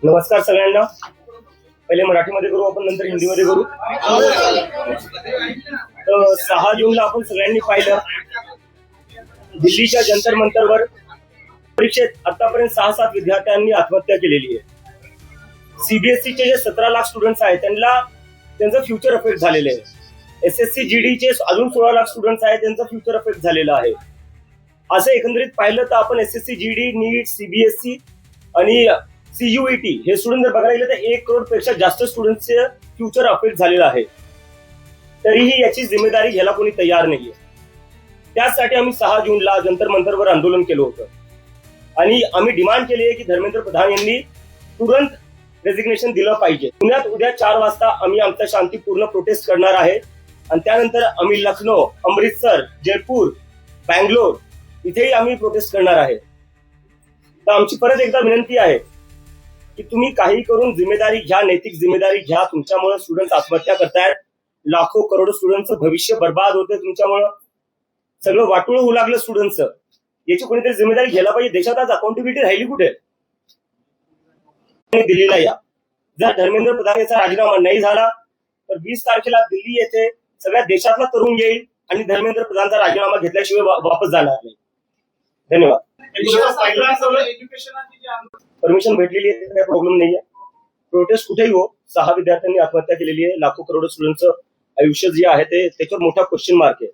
नमस्कार सगळ्यांना. पहिले मराठीमध्ये करू आपण, नंतर हिंदीमध्ये करू. तर 6 जूनला आपण सगळ्यांनी पाहिलं दिल्लीच्या जंतर मंतरवर परीक्षेत आतापर्यंत 6-7 विद्यार्थ्यांनी आत्महत्या केलेली आहे. सीबीएसईचे जे 17 लाख स्टुडंट्स आहेत त्यांचं फ्युचर अफेक्ट झालेलं आहे. SSC GD चे अजून 16 लाख स्टुडंट्स आहेत, त्यांचं फ्युचर अफेक्ट झालेलं आहे. असं एकंदरीत पाहिलं तर आपण SSC GD, नीट, CBSE आणि CUET हे स्टुडंट जर बघायला गेलं तर 1 करोड पेक्षा जास्त स्टुडंटचे फ्युचर अफेक्ट झालेलं आहे. तरीही याची जिम्मेदारी घ्यायला कोणी तयार नाहीये. त्यासाठी आम्ही 6 जूनला जंतर मंतरवर आंदोलन केलं होतं आणि आम्ही डिमांड केली आहे की धर्मेंद्र प्रधान यांनी तुरंत रेजिग्नेशन दिलं पाहिजे. पुण्यात उद्या 4 वाजता आम्ही आमचा शांतीपूर्ण प्रोटेस्ट करणार आहे आणि त्यानंतर आम्ही लखनौ, अमृतसर, जयपूर, बँगलोर इथेही आम्ही प्रोटेस्ट करणार आहे. तर आमची परत एकदा विनंती आहे की तुम्ही काही करून जिम्मेदारी घ्या, नैतिक जिम्मेदारी घ्या. तुमच्यामुळे स्टुडंट आत्महत्या करतायत, लाखो करोडो स्टुडंटचं भविष्य बर्बाद होते तुमच्यामुळं, सगळं वाटोळ होऊ लागलं स्टुडंटचं. याची कोणीतरी जिम्मेदारी घ्यायला पाहिजे. देशात आज अकाउंटेबिलिटी राहिली कुठे? दिल्लीला या. जर धर्मेंद्र प्रधान याचा राजीनामा नाही झाला तर 20 तारखेला दिल्ली येथे सगळ्या देशातला तरुण येईल आणि धर्मेंद्र प्रधानचा राजीनामा घेतल्याशिवाय वापस जाणार नाही. धन्यवाद. परमिशन भेटलेली आहे, काही प्रॉब्लेम नाहीये. प्रोटेस्ट कुठेही हो, 6 विद्यार्थ्यांनी आत्महत्या केलेली आहे. लाखो करोडो स्टुडंटचं आयुष्य जे आहे ते त्याच्यावर मोठा क्वेश्चन मार्क आहे.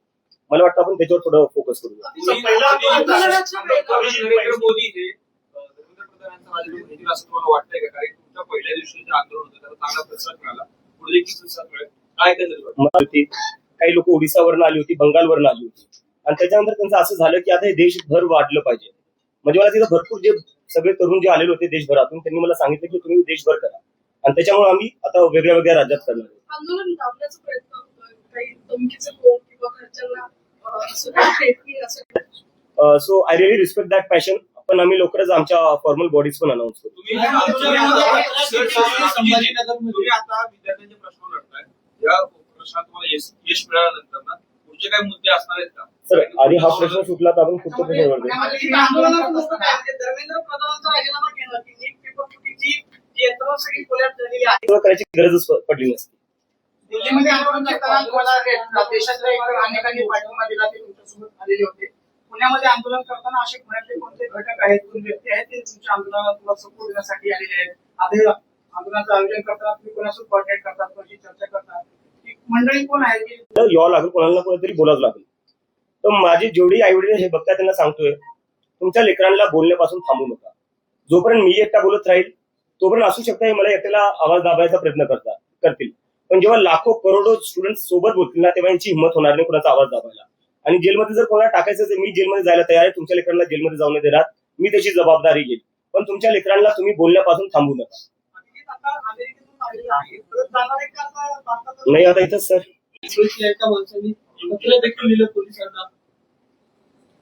मला वाटतं आपण त्याच्यावर थोडं फोकस करूया. काही लोक ओडिसावरून आली होती, बंगालवरून आली होती आणि त्याच्यानंतर त्यांचं असं झालं की आता हे देशभर वाढलं पाहिजे. म्हणजे मला तिथं भरपूर जे सगळे तरुण जे आलेले होते देशभरातून, त्यांनी मला सांगितलं की तुम्ही देशभर करा आणि त्याच्यामुळे आम्ही आता वेगळ्या वेगळ्या राज्यात करणार आहोत. So I really respect that passion. पण आम्ही लवकरच आमच्या फॉर्मल बॉडीज पण अनाउन्स करू. सर आधी हा प्रश्न सुटला तर आपण पुढचा प्रश्न करायची गरजच पडली नसती. दिल्लीमध्ये आंदोलन करताना तुम्हाला देशातल्या अनेकांनी पाठिंबा दिला, ते तुमच्यासोबत आलेले होते. पुण्यामध्ये आंदोलन करताना असे पुण्यातले कोणते घटक आहेत, कोण व्यक्ती आहेत ते तुमच्या आंदोलनाला सपोर्ट देण्यासाठी आलेले आहेत? आधी आंदोलनाचं आयोजन करताना तुम्ही कोणासोबत कॉन्टॅक्ट करतात, कोणाशी चर्चा करतात? मंडळी कोण आहे की यावं लागेल, कोणाला कोणतरी बोलावं लागेल. तर माझी जेवढी आईवडील हे बघतात त्यांना सांगतोय, तुमच्या लेकरांना बोलण्यापासून थांबू नका. जोपर्यंत मी एकटा बोलत राहील तोपर्यंत असू शकतं मला एकट्याला आवाज दाबायचा प्रयत्न करतील. पण जेव्हा लाखो करोडो स्टुडंट सोबत बोलतील ना, तेव्हा यांची हिंमत होणार नाही कोणाचा आवाज दाबायला. आणि जेलमध्ये जर कोणाला टाकायचं असेल, मी जेलमध्ये जायला तयार आहे. तुमच्या लेकरांना जेलमध्ये जाऊन देणार, मी त्याची जबाबदारी घेईल. पण तुमच्या लेकरांना तुम्ही बोलण्यापासून थांबू नका. नाही आता इथंच सर.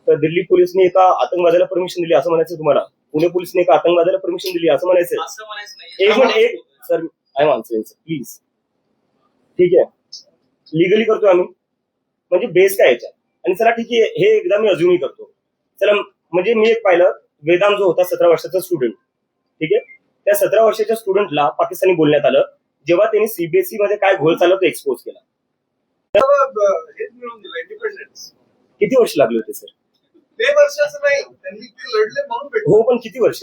तर दिल्ली पोलिसने एका आतंकवाद्याला परमिशन दिली असं म्हणायचं तुम्हाला? पुणे पोलिसने एका आतंकवाद्याला परमिशन दिली असं म्हणायचं? एक minute sir, I am answering sir, please. ठीक आहे, लिगली करतो आम्ही, म्हणजे बेस काय याच्यात. आणि चला ठीक आहे, हे एकदा मी अजूनही करतो. चला, म्हणजे मी एक पाहिलं, वेदांत जो होता 17 वर्षाचा स्टुडंट, ठीक आहे, त्या 17 वर्षाच्या स्टुडंटला पाकिस्तानी बोलण्यात आलं जेव्हा त्यांनी CBSE मध्ये काय घोळ चालला तो एक्सपोज केला. किती वर्ष लागले होते सर? 2 वर्षाचं नाही, त्यांनी ते लढले म्हणून भेटले. हो, पण किती वर्ष?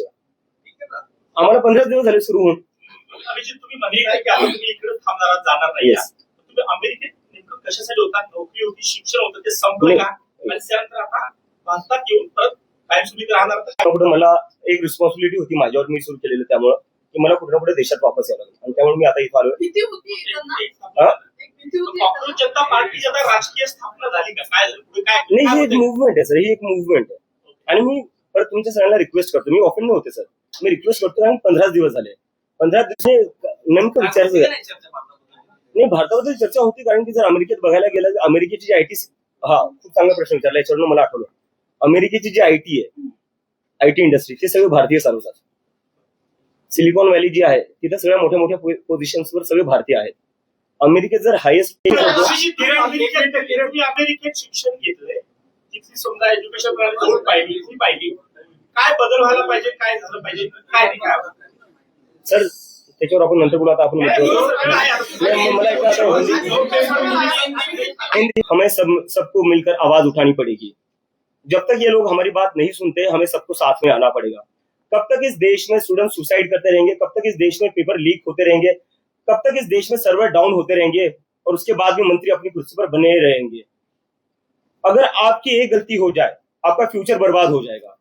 आम्हाला 15 दिवस झाले सुरू होऊन. तुम्ही म्हणे की आपण तुम्ही इकडे थांबणार जाणार नाही. तुम्ही अमेरिकेत नेमकं कशासाठी होता? नोकरी होती, शिक्षण होतं, ते संपलं का? आणि त्यानंतर आता भारतात येऊन परत कायम सुरू राहणार? पुढे मला एक रिस्पॉन्सिबिलिटी होती माझ्यावर, मी सुरू केलेलं, त्यामुळे की मला कुठे ना कुठे देशात वापस यावं लागलं आणि त्यामुळे मी आता इथं आलोय. काँग्रेस जनता पार्टीची आता राजकीय स्थापना झाली का? काय पुढे काय? नाही, ही एक मुव्हमेंट आहे सर, ही एक मुव्हमेंट आहे. आणि मी परत तुमच्या सगळ्यांना रिक्वेस्ट करतो, मी ऑफेंड नाही होते सर, मी रिक्वेस्ट करतो. आणि 15 दिवस झाले, 15 दिवस नेमकं विचारायचं नाही. भारताबद्दल चर्चा होती, कारण की जर अमेरिकेत बघायला गेलं, अमेरिकेची जी IT, खूप चांगला प्रश्न विचारला, याच्यावरून मला आठवलं. अमेरिकेची जी IT आहे, IT इंडस्ट्री, ते सगळे भारतीय चालवतात. सिलिकॉन व्हॅली जी आहे तिथे सगळ्या मोठ्या मोठ्या पोझिशन्सवर सगळे भारतीय आहेत. अमेरिकेत जर हायेस्ट अमेरिकेत शिक्षण घेतलंय जिथली समजा एज्युकेशन प्रणाली पाहिली ती पाहिली, काय बदल व्हायला पाहिजे, काय झालं पाहिजे, काय नाही काय होतं? सर त्याच्यावर आपण नंतर बोलू, आता आपण मला एक हिंदी, हमें सबको मिलकर आवाज उठानी पड़ेगी। जब तक ये लोग हमारी बात नहीं सुनते, हमें सबको साथ में आना पड़ेगा। कब तक इस देश में स्टूडेंट सुसाइड करते रहेंगे, कब तक इस देश में पेपर लीक होते रहेंगे, कब तक इस देश में सर्वर डाउन होते रहेंगे और उसके बाद भी मंत्री अपनी कुर्सी पर बने रहेंगे। अगर आपकी एक गलती हो जाए, आपका फ्यूचर बर्बाद हो जाएगा।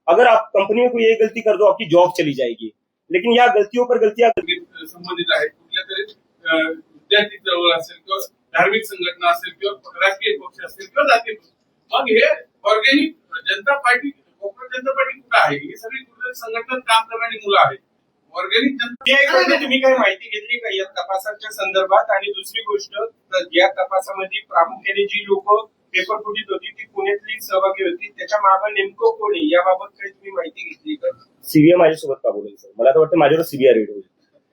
अगर आप कंपनी में कोई एक गलती कर दो, आपकी जॉब चली जाएगी। लेकिन या गलतियों पर गलतियां संबंधित आहेत कुठल्या तरी विद्यार्थी चळवळ असेल किंवा धार्मिक संघटना असेल किंवा राजकीय पक्ष असेल किंवा जातीय पक्ष, मग हे ऑर्गॅनिक जनता पार्टी, कोकण जनता पार्टी कुठं आहे? ही सगळी कुठल्या संघटनेत काम करणारी मुलं आहेत। ऑर्गॅनिक जनता तुम्ही काही माहिती घेतली का या तपासाच्या संदर्भात? आणि दुसरी गोष्ट, या तपासामध्ये प्रामुख्याने जी लोक पेपर फुटीत होती ती पुण्यातली सहभागी होती, त्याच्या मागे नेमकं कोण आहे याबाबत काही तुम्ही माहिती घेतली का? सीबीआय माझ्यासोबत का बोलेल सर? मला तर वाटतं माझ्यावर सीबीआय रेड होईल।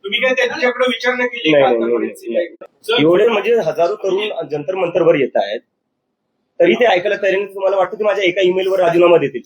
तुम्ही काय त्यांच्याकडे विचारणा केली नाही, का नाही, आतापर्यंत? नाही। एवढे म्हणजे हजारो तरुण जंतर मंतरवर येत आहेत, तरी ते ऐकायला तयारी नाही। तुम्हाला वाटतं की माझ्या एका ईमेलवर राजीनामा देतील?